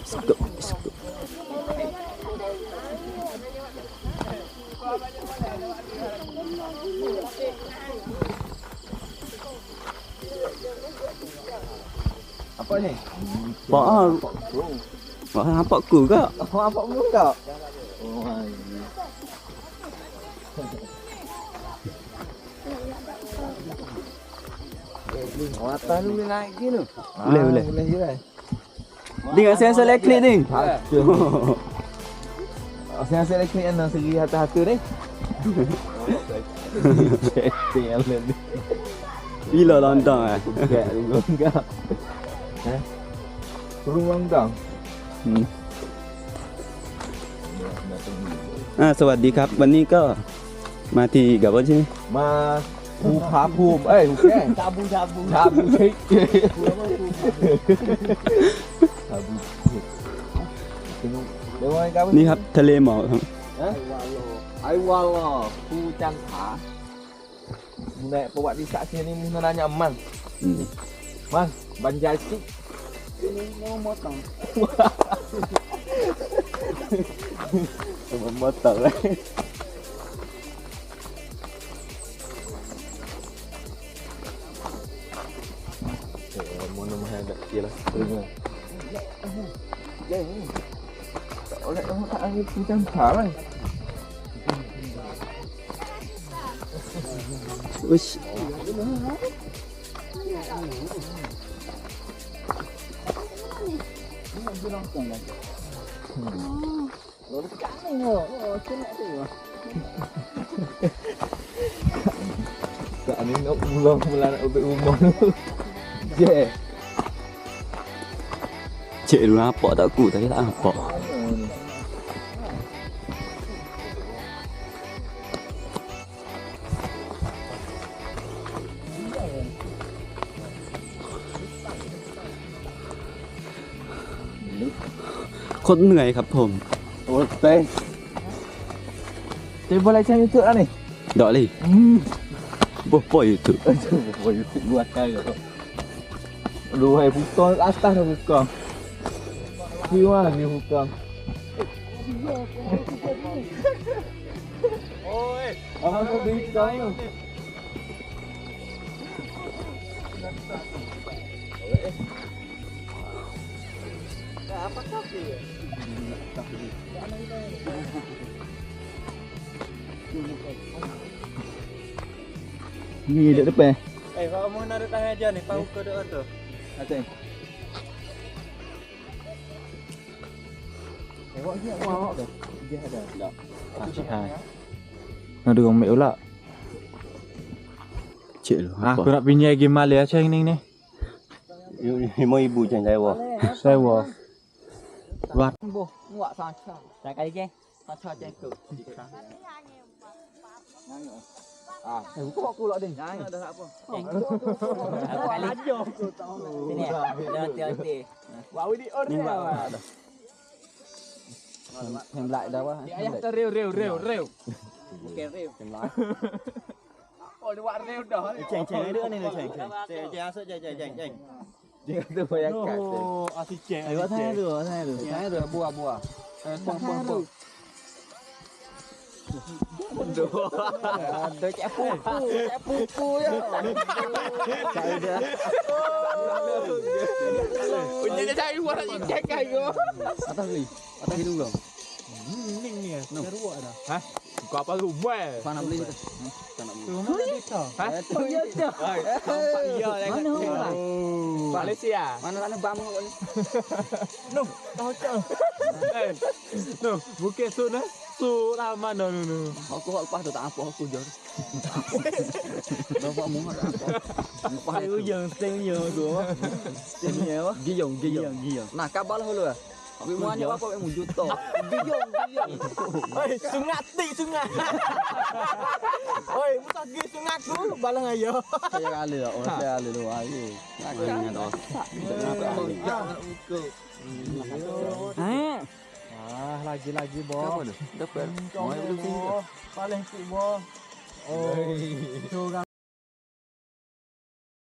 Sekut, sekut. Apa ni? Pak ah. Pak nampak ku ke? Apa mu tak? Oh. Mata lu naik gini. Boleh, boleh. Boleh je lah. Dengan sensor elektrik ni. Sensor elektrik yang segi hatu-hatu ni. Cek yang ni. Bila lontong ah. Enggak, enggak. Hah? Turun lontong. Ah, สวัสดีครับ วันนี้ก็มาที่กับว่าใช่ไหม มาภูผาภูมิภูแก้งชาบูชิกชาบูชิกเดี๋ยวไว้ครับ นี่ครับทะเลหมอกครับ ไอวาลอภูจันผาในประวัติศาสตร์ที่นี่มันnanya man man บรรยายสิini mau motong mau motong mana mah ada kira lah. Tak oleh kamu tak angin puncang parang. Ush. Tak ni nak pulang nak ubek rumah. Je. Cik lu nampak tak ku tadi tak nampak. Kau เหนื่อยครับผม Oh, teh. Teh boleh cari YouTube lah ni. Tak leh. Apa YouTube? Boleh YouTube buat kali tu. Lu hai bukan atas dah bukan. Siapa ni bukan? Oi, apa kau bincang ni? Apa kaki? Ni dekat depan. Kalau mau narik tangan dia ni, pau ke dekat tu. Ada. Tengok dia awak tu. Dia ada. Tak. Cik hai. Nak duduk ambil pula. Cik lu Aku apa? nak pinjam game Malaysia macam ni ni. 5,000 macam saya. Sewa. Buat. Bo, muak sanca. Tak kali je. Sanca je tu. Ah, buka aku lah ding. Jangan dah apa. Kali aja aku tahu. Sini. Dah hati-hati. Wah, ini orang dah. Hem lại dah wah. Ayah tu reu. Okey, reu. Oh, dia buat reu dah. Ceng ada ni ceng. Ceng asal ceng. Dia tu banyak kat. Oh, asyik cek. Ayo saya tu. Saya tu buah. Pong. Ada cak pupu ya. Saya dah. Punya dia cari buah nak cek kan yo. Atas dulu kau. Ning ni. Seruak dah. Ha? Kau apa rumah? Kau nak beli tu? Rumah dia tak. Ha? Ya dah. Nampak dia dah. Mana orang? Malaysia. Mana bam kau ni? No, tahu tak? No, bukan su nah. Su lama no. Aku lepas tu tak apa aku je. Bapak mu tak apa. Lepas tu yang tu. Sini ya. Giyong. Nah, kabar dulu ah. Abi mu hanya apa mu juta. Giyong. Oi, sungat. Oi, muka gi sungat tu balang ayo. Saya kali lah, orang saya kali tu ayo. Nak ingat dah. Kenapa mau jangan ukur. Lagi bo. Siapa tu? Dapat. Mau belum sini. Paling tu bo. Oh,